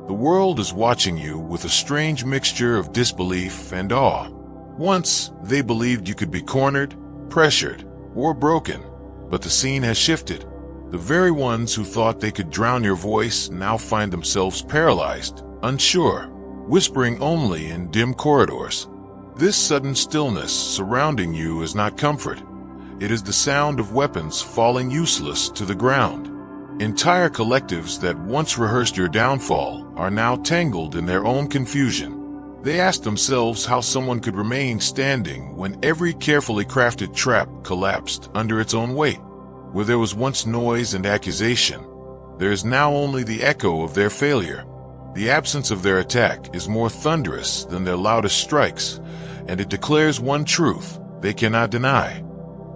The world is watching you with a strange mixture of disbelief and awe. Once, they believed you could be cornered, pressured, or broken, but the scene has shifted. The very ones who thought they could drown your voice now find themselves paralyzed, unsure, whispering only in dim corridors. This sudden stillness surrounding you is not comfort. It is the sound of weapons falling useless to the ground. Entire collectives that once rehearsed your downfall are now tangled in their own confusion. They ask themselves how someone could remain standing when every carefully crafted trap collapsed under its own weight. Where there was once noise and accusation, there is now only the echo of their failure. The absence of their attack is more thunderous than their loudest strikes, and it declares one truth they cannot deny.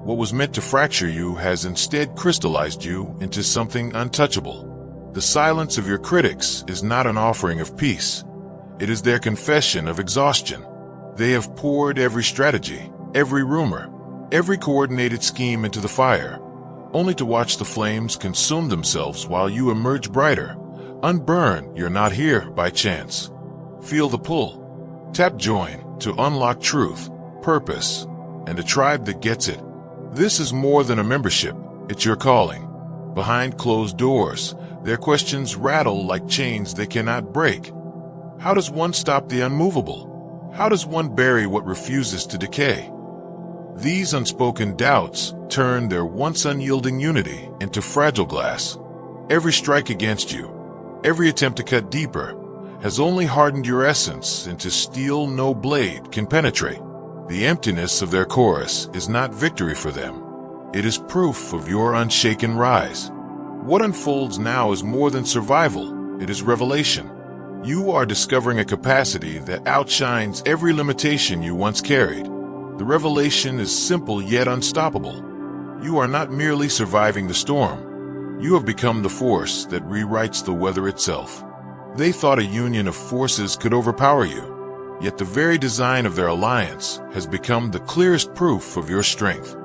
What was meant to fracture you has instead crystallized you into something untouchable. The silence of your critics is not an offering of peace. It is their confession of exhaustion. They have poured every strategy, every rumor, every coordinated scheme into the fire, only to watch the flames consume themselves while you emerge brighter. Unburn, you're not here by chance. Feel the pull. Tap join to unlock truth, purpose, and a tribe that gets it. This is more than a membership, it's your calling. Behind closed doors, their questions rattle like chains they cannot break. How does one stop the unmovable? How does one bury what refuses to decay? These unspoken doubts turn their once unyielding unity into fragile glass. Every strike against you, every attempt to cut deeper, has only hardened your essence into steel no blade can penetrate. The emptiness of their chorus is not victory for them. It is proof of your unshaken rise. What unfolds now is more than survival, it is revelation. You are discovering a capacity that outshines every limitation you once carried. The revelation is simple yet unstoppable. You are not merely surviving the storm. You have become the force that rewrites the weather itself. They thought a union of forces could overpower you, yet the very design of their alliance has become the clearest proof of your strength.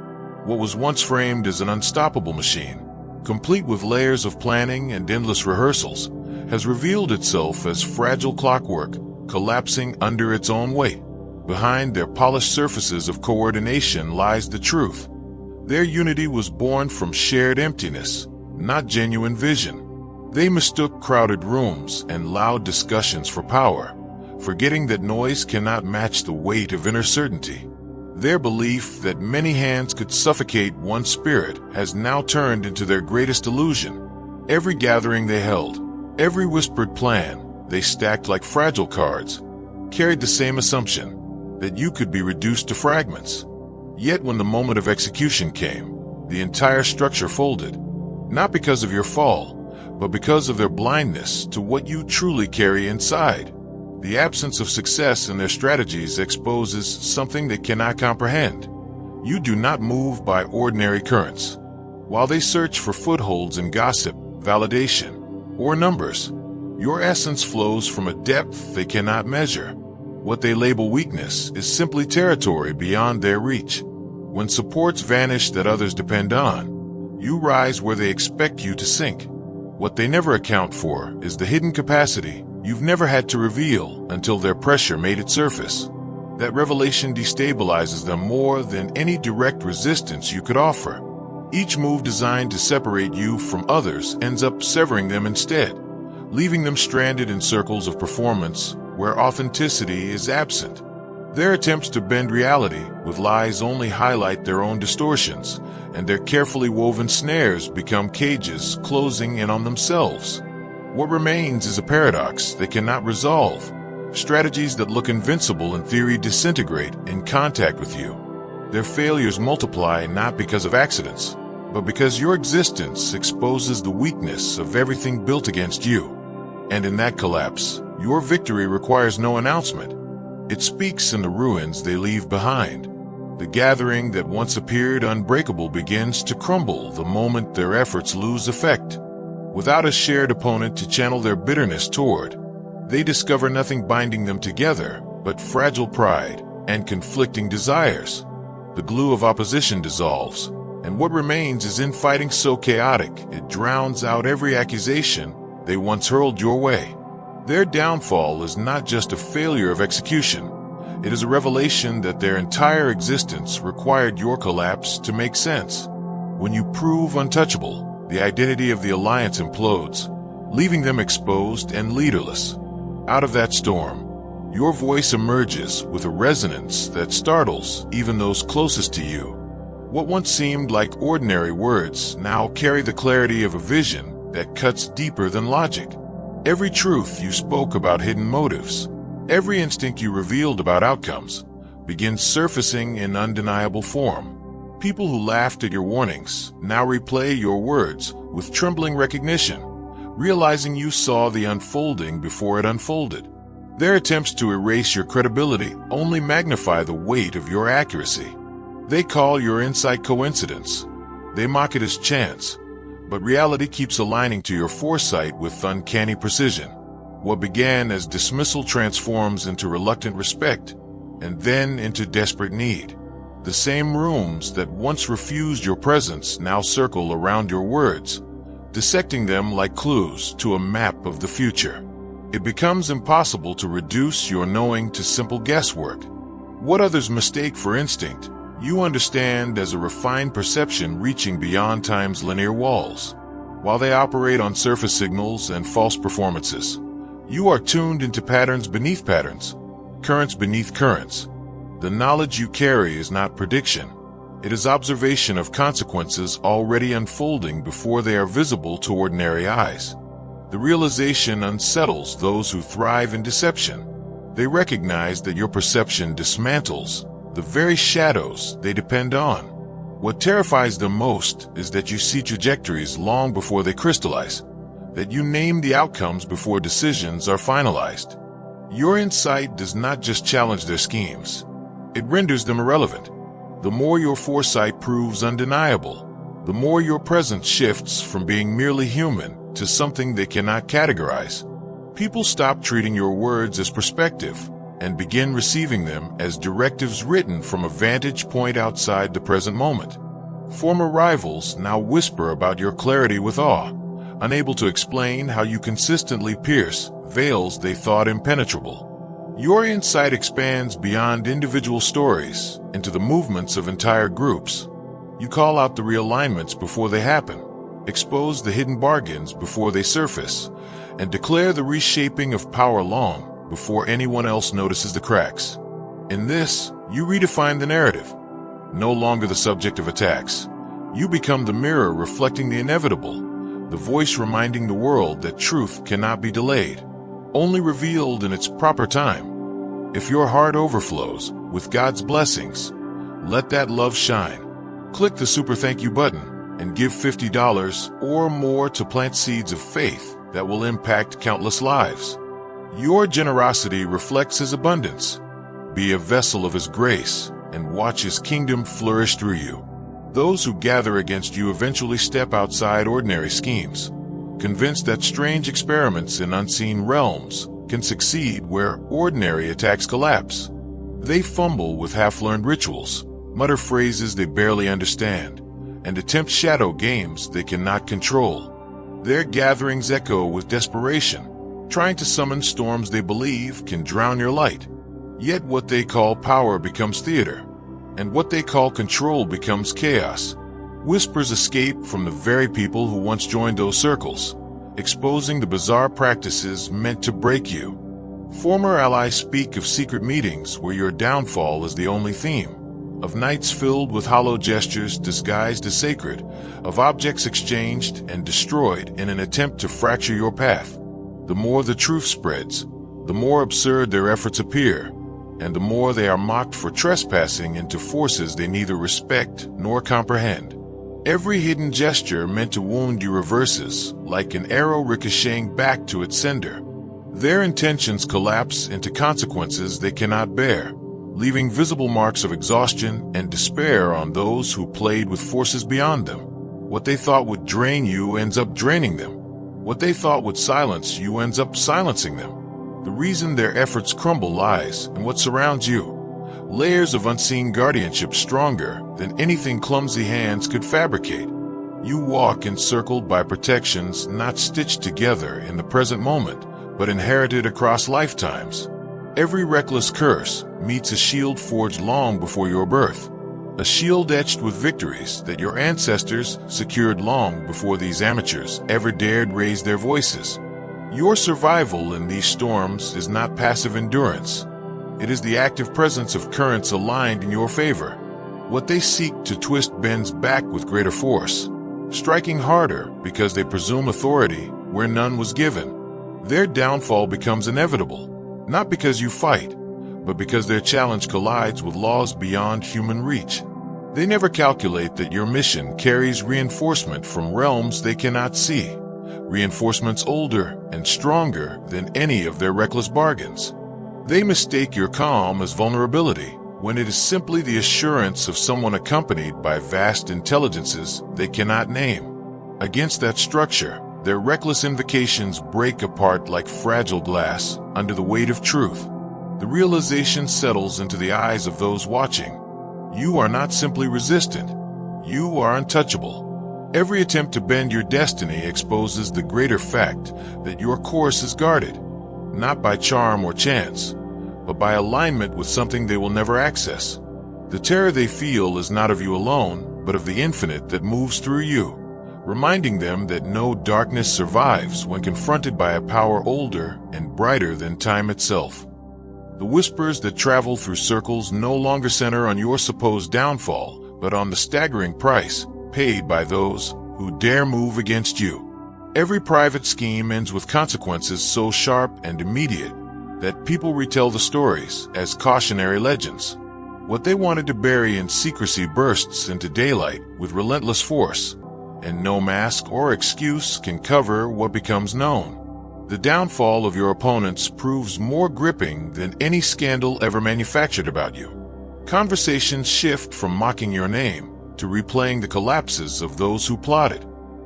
What was once framed as an unstoppable machine, complete with layers of planning and endless rehearsals, has revealed itself as fragile clockwork, collapsing under its own weight. Behind their polished surfaces of coordination lies the truth. Their unity was born from shared emptiness, not genuine vision. They mistook crowded rooms and loud discussions for power, forgetting that noise cannot match the weight of inner certainty. Their belief that many hands could suffocate one spirit has now turned into their greatest illusion. Every gathering they held, every whispered plan they stacked like fragile cards, carried the same assumption, that you could be reduced to fragments. Yet when the moment of execution came, the entire structure folded, not because of your fall, but because of their blindness to what you truly carry inside. The absence of success in their strategies exposes something they cannot comprehend. You do not move by ordinary currents. While they search for footholds in gossip, validation, or numbers, your essence flows from a depth they cannot measure. What they label weakness is simply territory beyond their reach. When supports vanish that others depend on, you rise where they expect you to sink. What they never account for is the hidden capacity you've never had to reveal until their pressure made it surface. That revelation destabilizes them more than any direct resistance you could offer. Each move designed to separate you from others ends up severing them instead, leaving them stranded in circles of performance where authenticity is absent. Their attempts to bend reality with lies only highlight their own distortions, and their carefully woven snares become cages closing in on themselves. What remains is a paradox they cannot resolve. Strategies that look invincible in theory disintegrate in contact with you. Their failures multiply not because of accidents, but because your existence exposes the weakness of everything built against you. And in that collapse, your victory requires no announcement. It speaks in the ruins they leave behind. The gathering that once appeared unbreakable begins to crumble the moment their efforts lose effect. Without a shared opponent to channel their bitterness toward, they discover nothing binding them together but fragile pride and conflicting desires. The glue of opposition dissolves, and what remains is infighting so chaotic it drowns out every accusation they once hurled your way. Their downfall is not just a failure of execution. It is a revelation that their entire existence required your collapse to make sense. When you prove untouchable, the identity of the alliance implodes, leaving them exposed and leaderless. Out of that storm, your voice emerges with a resonance that startles even those closest to you. What once seemed like ordinary words now carry the clarity of a vision that cuts deeper than logic. Every truth you spoke about hidden motives, every instinct you revealed about outcomes, begins surfacing in undeniable form. People who laughed at your warnings now replay your words with trembling recognition, realizing you saw the unfolding before it unfolded. Their attempts to erase your credibility only magnify the weight of your accuracy. They call your insight coincidence. They mock it as chance. But reality keeps aligning to your foresight with uncanny precision. What began as dismissal transforms into reluctant respect, and then into desperate need. The same rooms that once refused your presence now circle around your words, dissecting them like clues to a map of the future. It becomes impossible to reduce your knowing to simple guesswork. What others mistake for instinct, you understand as a refined perception reaching beyond time's linear walls. While they operate on surface signals and false performances, you are tuned into patterns beneath patterns, currents beneath currents. The knowledge you carry is not prediction. It is observation of consequences already unfolding before they are visible to ordinary eyes. The realization unsettles those who thrive in deception. They recognize that your perception dismantles the very shadows they depend on. What terrifies them most is that you see trajectories long before they crystallize, that you name the outcomes before decisions are finalized. Your insight does not just challenge their schemes, it renders them irrelevant. The more your foresight proves undeniable, the more your presence shifts from being merely human to something they cannot categorize. People stop treating your words as perspective and begin receiving them as directives written from a vantage point outside the present moment. Former rivals now whisper about your clarity with awe, unable to explain how you consistently pierce veils they thought impenetrable. Your insight expands beyond individual stories into the movements of entire groups. You call out the realignments before they happen, expose the hidden bargains before they surface, and declare the reshaping of power long before anyone else notices the cracks. In this, you redefine the narrative. No longer the subject of attacks, you become the mirror reflecting the inevitable, the voice reminding the world that truth cannot be delayed, only revealed in its proper time. If your heart overflows with God's blessings, let that love shine. Click the super thank you button and give $50 or more to plant seeds of faith that will impact countless lives. Your generosity reflects His abundance. Be a vessel of His grace and watch His kingdom flourish through you. Those who gather against you eventually step outside ordinary schemes, convinced that strange experiments in unseen realms can succeed where ordinary attacks collapse. They fumble with half-learned rituals, mutter phrases they barely understand, and attempt shadow games they cannot control. Their gatherings echo with desperation, trying to summon storms they believe can drown your light. Yet what they call power becomes theater, and what they call control becomes chaos. Whispers escape from the very people who once joined those circles, exposing the bizarre practices meant to break you. Former allies speak of secret meetings where your downfall is the only theme, of nights filled with hollow gestures disguised as sacred, of objects exchanged and destroyed in an attempt to fracture your path. The more the truth spreads, the more absurd their efforts appear, and the more they are mocked for trespassing into forces they neither respect nor comprehend. Every hidden gesture meant to wound you reverses, like an arrow ricocheting back to its sender. Their intentions collapse into consequences they cannot bear, leaving visible marks of exhaustion and despair on those who played with forces beyond them. What they thought would drain you ends up draining them. What they thought would silence you ends up silencing them. The reason their efforts crumble lies in what surrounds you. Layers of unseen guardianship stronger than anything clumsy hands could fabricate. You walk encircled by protections not stitched together in the present moment, but inherited across lifetimes. Every reckless curse meets a shield forged long before your birth, a shield etched with victories that your ancestors secured long before these amateurs ever dared raise their voices. Your survival in these storms is not passive endurance. It is the active presence of currents aligned in your favor. What they seek to twist bends back with greater force, striking harder because they presume authority where none was given. Their downfall becomes inevitable, not because you fight, but because their challenge collides with laws beyond human reach. They never calculate that your mission carries reinforcement from realms they cannot see, reinforcements older and stronger than any of their reckless bargains. They mistake your calm as vulnerability, when it is simply the assurance of someone accompanied by vast intelligences they cannot name. Against that structure, their reckless invocations break apart like fragile glass under the weight of truth. The realization settles into the eyes of those watching. You are not simply resistant, you are untouchable. Every attempt to bend your destiny exposes the greater fact that your course is guarded, not by charm or chance, but by alignment with something they will never access. The terror they feel is not of you alone, but of the infinite that moves through you, reminding them that no darkness survives when confronted by a power older and brighter than time itself. The whispers that travel through circles no longer center on your supposed downfall, but on the staggering price paid by those who dare move against you. Every private scheme ends with consequences so sharp and immediate that people retell the stories as cautionary legends. What they wanted to bury in secrecy bursts into daylight with relentless force, and no mask or excuse can cover what becomes known. The downfall of your opponents proves more gripping than any scandal ever manufactured about you. Conversations shift from mocking your name to replaying the collapses of those who plotted.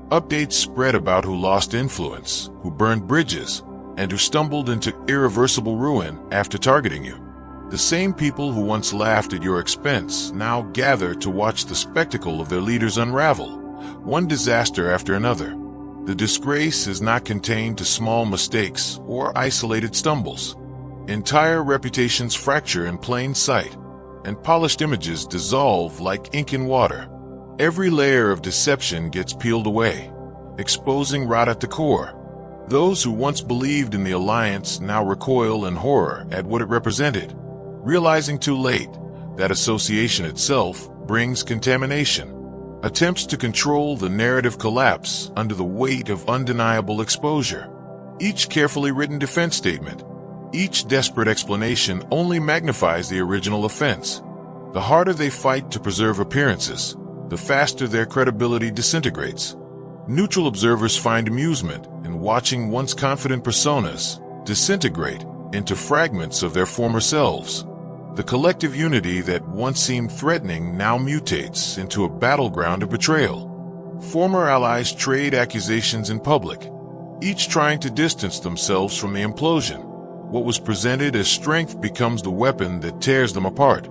Updates spread about who lost influence, who burned bridges, and who stumbled into irreversible ruin after targeting you. The same people who once laughed at your expense now gather to watch the spectacle of their leaders unravel, one disaster after another. The disgrace is not contained to small mistakes or isolated stumbles. Entire reputations fracture in plain sight, and polished images dissolve like ink in water. Every layer of deception gets peeled away, exposing rot at the core. Those who once believed in the alliance now recoil in horror at what it represented, realizing too late that association itself brings contamination. Attempts to control the narrative collapse under the weight of undeniable exposure. Each carefully written defense statement, each desperate explanation only magnifies the original offense. The harder they fight to preserve appearances, the faster their credibility disintegrates. Neutral observers find amusement in watching once confident personas disintegrate into fragments of their former selves. The collective unity that once seemed threatening now mutates into a battleground of betrayal. Former allies trade accusations in public, each trying to distance themselves from the implosion. What was presented as strength becomes the weapon that tears them apart,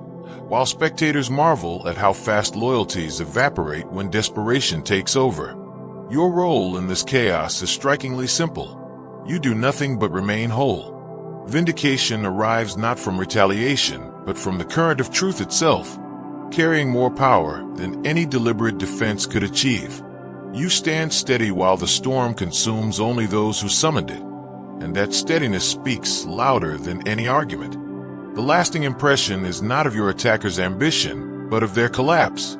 while spectators marvel at how fast loyalties evaporate when desperation takes over. Your role in this chaos is strikingly simple. You do nothing but remain whole. Vindication arrives not from retaliation, but from the current of truth itself, carrying more power than any deliberate defense could achieve. You stand steady while the storm consumes only those who summoned it, and that steadiness speaks louder than any argument. The lasting impression is not of your attacker's ambition, but of their collapse.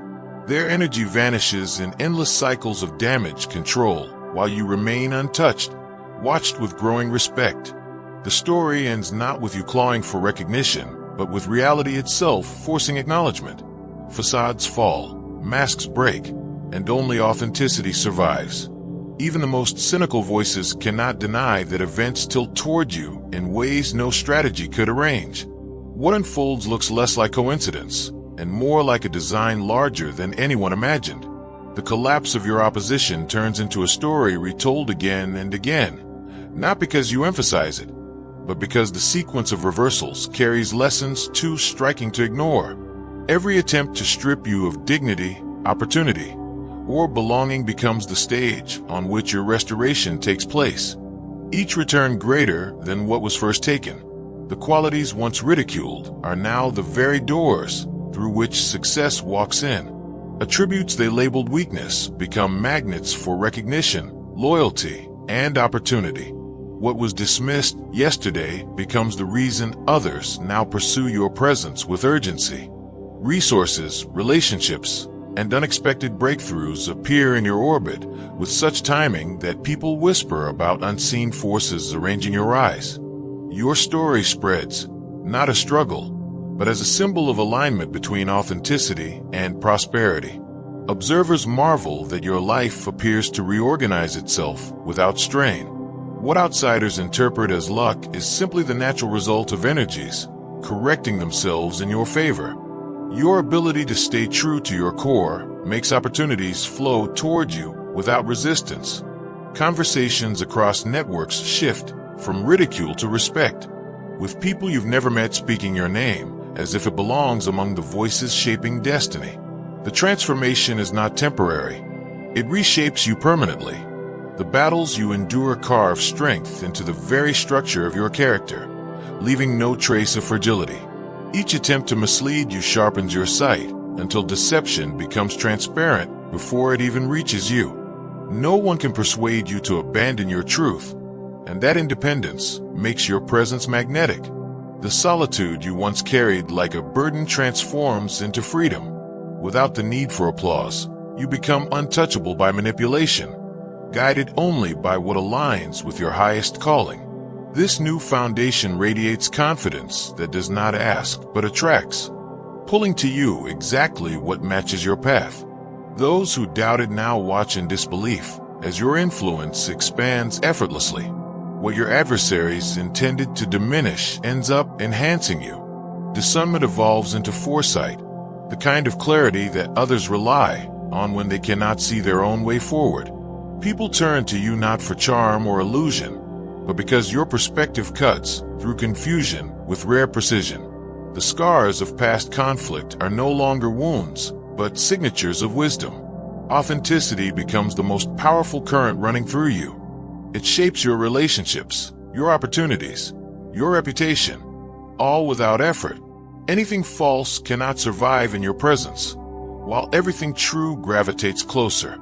Their energy vanishes in endless cycles of damage control, while you remain untouched, watched with growing respect. The story ends not with you clawing for recognition, but with reality itself forcing acknowledgement. Facades fall, masks break, and only authenticity survives. Even the most cynical voices cannot deny that events tilt toward you in ways no strategy could arrange. What unfolds looks less like coincidence, and more like a design larger than anyone imagined. The collapse of your opposition turns into a story retold again and again, not because you emphasize it, but because the sequence of reversals carries lessons too striking to ignore. Every attempt to strip you of dignity, opportunity, or belonging becomes the stage on which your restoration takes place. each return greater than what was first taken. The qualities once ridiculed are now the very doors through which success walks in. Attributes they labeled weakness become magnets for recognition, loyalty, and opportunity. What was dismissed yesterday becomes the reason others now pursue your presence with urgency. Resources, relationships, and unexpected breakthroughs appear in your orbit with such timing that people whisper about unseen forces arranging your rise. Your story spreads, not a struggle, but as a symbol of alignment between authenticity and prosperity. Observers marvel that your life appears to reorganize itself without strain. What outsiders interpret as luck is simply the natural result of energies correcting themselves in your favor. Your ability to stay true to your core makes opportunities flow toward you without resistance. Conversations across networks shift from ridicule to respect, with people you've never met speaking your name as if it belongs among the voices shaping destiny. The transformation is not temporary. It reshapes you permanently. The battles you endure carve strength into the very structure of your character, leaving no trace of fragility. Each attempt to mislead you sharpens your sight until deception becomes transparent before it even reaches you. No one can persuade you to abandon your truth, and that independence makes your presence magnetic. The solitude you once carried like a burden transforms into freedom. Without the need for applause, you become untouchable by manipulation, guided only by what aligns with your highest calling. This new foundation radiates confidence that does not ask but attracts, pulling to you exactly what matches your path. Those who doubted now watch in disbelief as your influence expands effortlessly. What your adversaries intended to diminish ends up enhancing you. Discernment evolves into foresight, the kind of clarity that others rely on when they cannot see their own way forward. People turn to you not for charm or illusion, but because your perspective cuts through confusion with rare precision. The scars of past conflict are no longer wounds, but signatures of wisdom. Authenticity becomes the most powerful current running through you. It shapes your relationships, your opportunities, your reputation, all without effort. Anything false cannot survive in your presence, while everything true gravitates closer.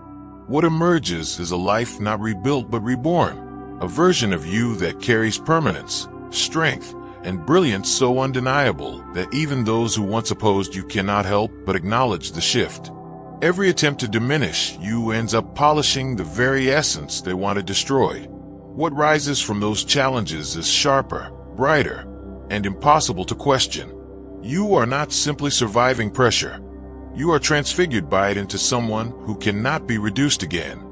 What emerges is a life not rebuilt but reborn, a version of you that carries permanence, strength, and brilliance so undeniable that even those who once opposed you cannot help but acknowledge the shift. Every attempt to diminish you ends up polishing the very essence they wanted destroyed. What rises from those challenges is sharper, brighter, and impossible to question. You are not simply surviving pressure. You are transfigured by it into someone who cannot be reduced again.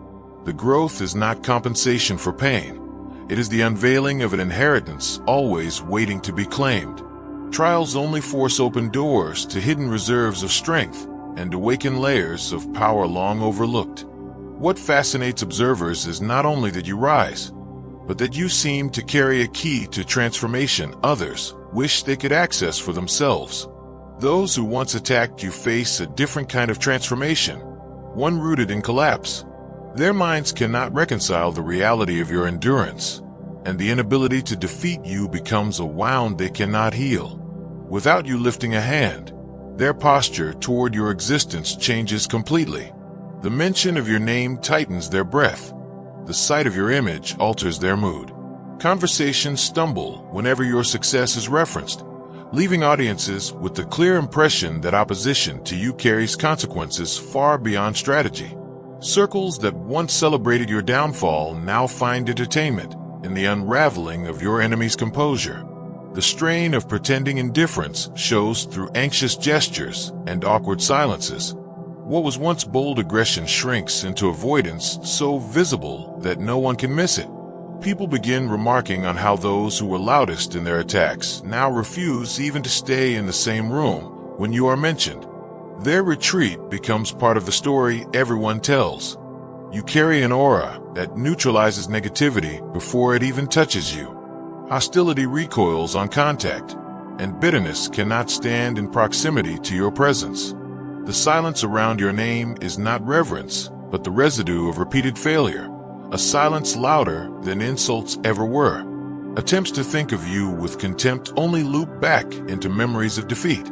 The growth is not compensation for pain. It is the unveiling of an inheritance always waiting to be claimed. Trials only force open doors to hidden reserves of strength and awaken layers of power long overlooked. What fascinates observers is not only that you rise, but that you seem to carry a key to transformation others wish they could access for themselves. Those who once attacked you face a different kind of transformation, one rooted in collapse. Their minds cannot reconcile the reality of your endurance, and the inability to defeat you becomes a wound they cannot heal. Without you lifting a hand, their posture toward your existence changes completely. The mention of your name tightens their breath. The sight of your image alters their mood. Conversations stumble whenever your success is referenced, leaving audiences with the clear impression that opposition to you carries consequences far beyond strategy. Circles that once celebrated your downfall now find entertainment in the unraveling of your enemy's composure. The strain of pretending indifference shows through anxious gestures and awkward silences. What was once bold aggression shrinks into avoidance so visible that no one can miss it. People begin remarking on how those who were loudest in their attacks now refuse even to stay in the same room when you are mentioned. Their retreat becomes part of the story everyone tells. You carry an aura that neutralizes negativity before it even touches you. Hostility recoils on contact, and bitterness cannot stand in proximity to your presence. The silence around your name is not reverence, but the residue of repeated failure, a silence louder than insults ever were. Attempts to think of you with contempt only loop back into memories of defeat,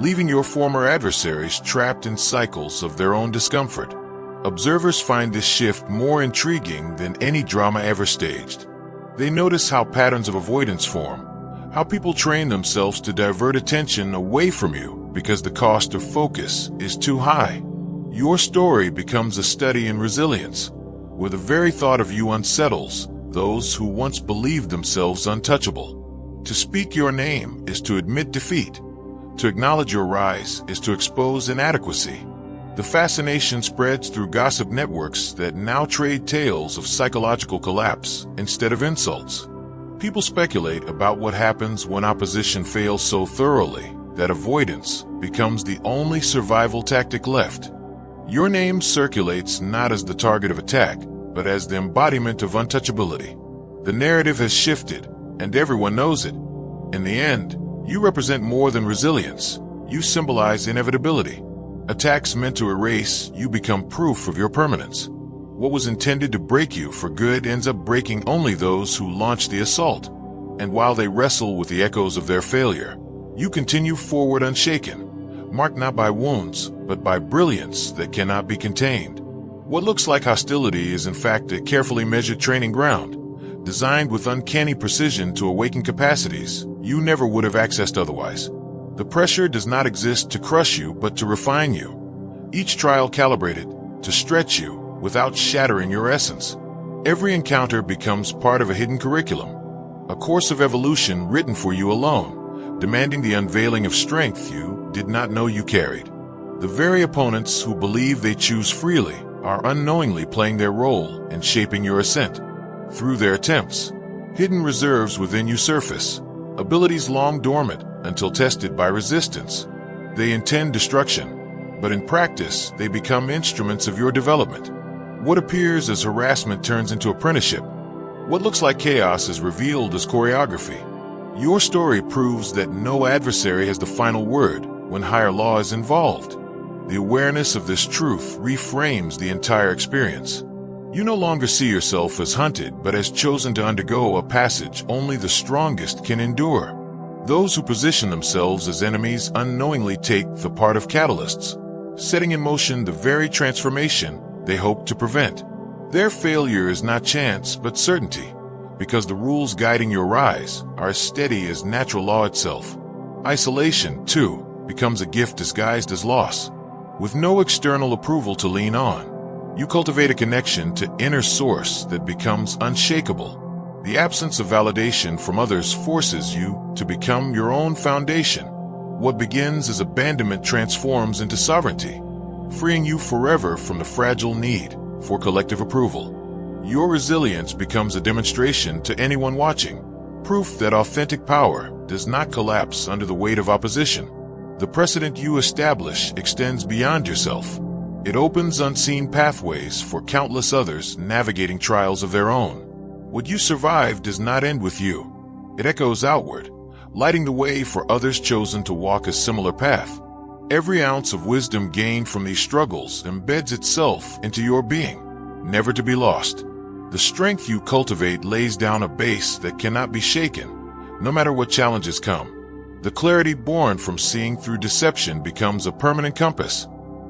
leaving your former adversaries trapped in cycles of their own discomfort. Observers find this shift more intriguing than any drama ever staged. They notice how patterns of avoidance form, how people train themselves to divert attention away from you because the cost of focus is too high. Your story becomes a study in resilience, where the very thought of you unsettles those who once believed themselves untouchable. To speak your name is to admit defeat. To acknowledge your rise is to expose inadequacy. The fascination spreads through gossip networks that now trade tales of psychological collapse instead of insults. People speculate about what happens when opposition fails so thoroughly that avoidance becomes the only survival tactic left. Your name circulates not as the target of attack, but as the embodiment of untouchability. The narrative has shifted, and everyone knows it. In the end, you represent more than resilience. You symbolize inevitability. Attacks meant to erase you become proof of your permanence. What was intended to break you for good ends up breaking only those who launched the assault. And while they wrestle with the echoes of their failure, you continue forward unshaken, marked not by wounds, but by brilliance that cannot be contained. What looks like hostility is in fact a carefully measured training ground, designed with uncanny precision to awaken capacities you never would have accessed otherwise. The pressure does not exist to crush you, but to refine you. Each trial calibrated to stretch you without shattering your essence. Every encounter becomes part of a hidden curriculum, a course of evolution written for you alone, demanding the unveiling of strength you did not know you carried. The very opponents who believe they choose freely are unknowingly playing their role in shaping your ascent. Through their attempts, hidden reserves within you surface, abilities long dormant until tested by resistance. They intend destruction, but in practice they become instruments of your development. What appears as harassment turns into apprenticeship. What looks like chaos is revealed as choreography. Your story proves that no adversary has the final word when higher law is involved. The awareness of this truth reframes the entire experience. You no longer see yourself as hunted, but as chosen to undergo a passage only the strongest can endure. Those who position themselves as enemies unknowingly take the part of catalysts, setting in motion the very transformation they hope to prevent. Their failure is not chance, but certainty, because the rules guiding your rise are as steady as natural law itself. Isolation, too, becomes a gift disguised as loss. With no external approval to lean on, you cultivate a connection to inner source that becomes unshakable. The absence of validation from others forces you to become your own foundation. What begins as abandonment transforms into sovereignty, freeing you forever from the fragile need for collective approval. Your resilience becomes a demonstration to anyone watching, proof that authentic power does not collapse under the weight of opposition. The precedent you establish extends beyond yourself. It opens unseen pathways for countless others navigating trials of their own. What you survive does not end with you. It echoes outward, lighting the way for others chosen to walk a similar path. Every ounce of wisdom gained from these struggles embeds itself into your being, never to be lost. The strength you cultivate lays down a base that cannot be shaken, no matter what challenges come. The clarity born from seeing through deception becomes a permanent compass,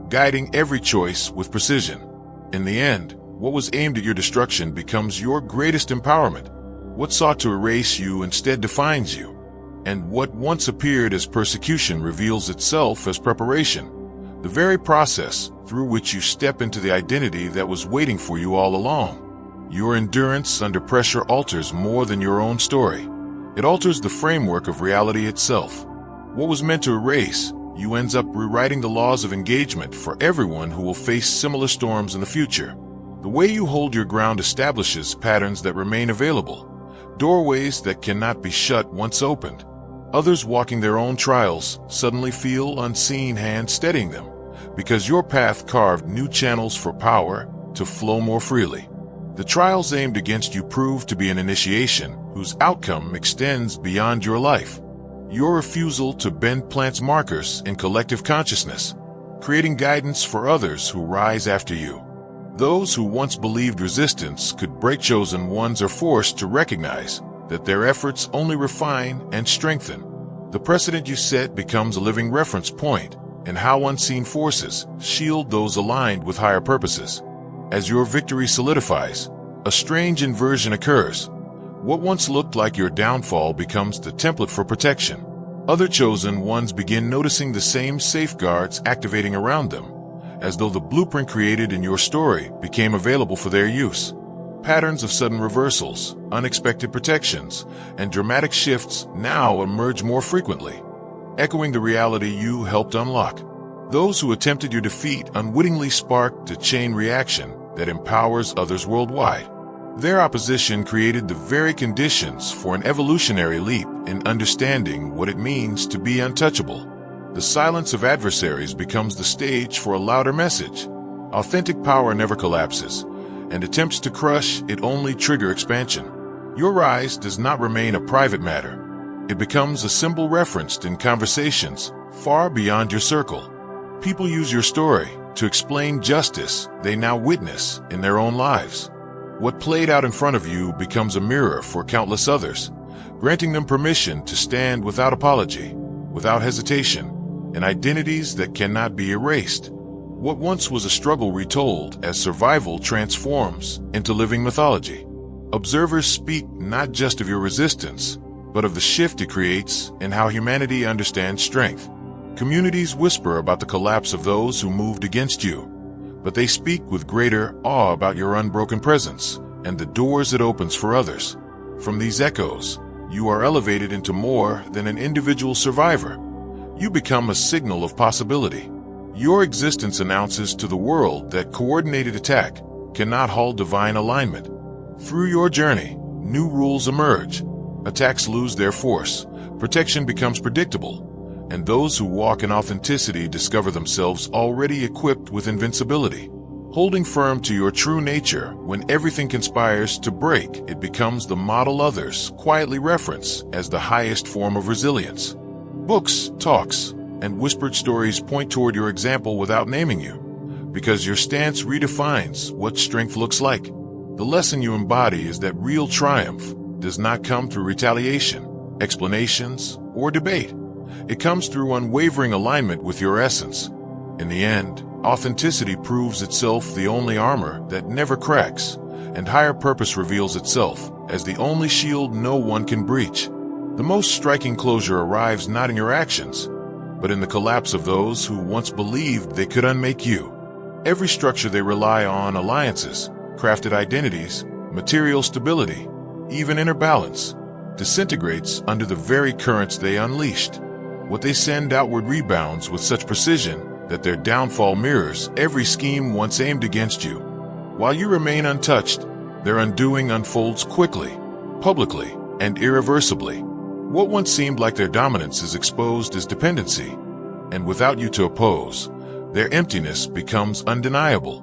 guiding every choice with precision. In the end, what was aimed at your destruction becomes your greatest empowerment. What sought to erase you instead defines you. And what once appeared as persecution reveals itself as preparation, the very process through which you step into the identity that was waiting for you all along. Your endurance under pressure alters more than your own story. It alters the framework of reality itself. What was meant to erase, you ends up rewriting the laws of engagement for everyone who will face similar storms in the future. The way you hold your ground establishes patterns that remain available, doorways that cannot be shut once opened. Others walking their own trials suddenly feel unseen hands steadying them, because your path carved new channels for power to flow more freely. The trials aimed against you prove to be an initiation whose outcome extends beyond your life. Your refusal to bend plants markers in collective consciousness, creating guidance for others who rise after you. Those who once believed resistance could break chosen ones are forced to recognize that their efforts only refine and strengthen. The precedent you set becomes a living reference point in how unseen forces shield those aligned with higher purposes. As your victory solidifies, a strange inversion occurs. What once looked like your downfall becomes the template for protection. Other chosen ones begin noticing the same safeguards activating around them, as though the blueprint created in your story became available for their use. Patterns of sudden reversals, unexpected protections, and dramatic shifts now emerge more frequently, echoing the reality you helped unlock. Those who attempted your defeat unwittingly sparked a chain reaction that empowers others worldwide. Their opposition created the very conditions for an evolutionary leap in understanding what it means to be untouchable. The silence of adversaries becomes the stage for a louder message. Authentic power never collapses, and attempts to crush it only trigger expansion. Your rise does not remain a private matter. It becomes a symbol referenced in conversations far beyond your circle. People use your story to explain justice they now witness in their own lives. What played out in front of you becomes a mirror for countless others, granting them permission to stand without apology, without hesitation, in identities that cannot be erased. What once was a struggle retold as survival transforms into living mythology. Observers speak not just of your resistance, but of the shift it creates in how humanity understands strength. Communities whisper about the collapse of those who moved against you, but they speak with greater awe about your unbroken presence and the doors it opens for others. From these echoes, you are elevated into more than an individual survivor. You become a signal of possibility. Your existence announces to the world that coordinated attack cannot halt divine alignment. Through your journey, new rules emerge. Attacks lose their force, protection becomes predictable, and those who walk in authenticity discover themselves already equipped with invincibility. Holding firm to your true nature when everything conspires to break, it becomes the model others quietly reference as the highest form of resilience. Books, talks, and whispered stories point toward your example without naming you, because your stance redefines what strength looks like. The lesson you embody is that real triumph does not come through retaliation, explanations, or debate. It comes through unwavering alignment with your essence. In the end, authenticity proves itself the only armor that never cracks, and higher purpose reveals itself as the only shield no one can breach. The most striking closure arrives not in your actions, but in the collapse of those who once believed they could unmake you. Every structure they rely on, alliances, crafted identities, material stability, even inner balance, disintegrates under the very currents they unleashed. What they send outward rebounds with such precision that their downfall mirrors every scheme once aimed against you. While you remain untouched, their undoing unfolds quickly, publicly, and irreversibly. What once seemed like their dominance is exposed as dependency, and without you to oppose, their emptiness becomes undeniable.